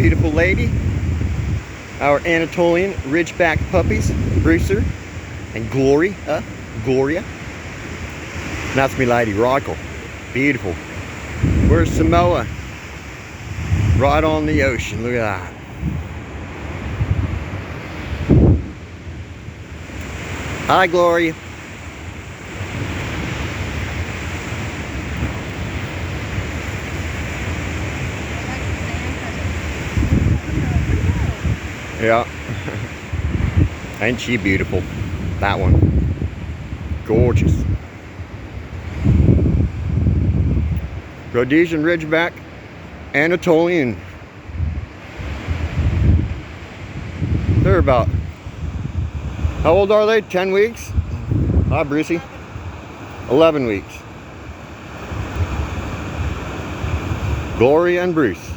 beautiful lady. Our Anatolian Ridgeback puppies, Brewster and Gloria. And that's me lady, Rockle. Beautiful. Where's Samoa? Right on the ocean, look at that. Hi, Gloria. Yeah. Ain't she beautiful? That one. Gorgeous. Rhodesian Ridgeback, Anatolian. They're about, how old are they? 10 weeks? Hi, Brucey. 11 weeks. Gloria and Bruce.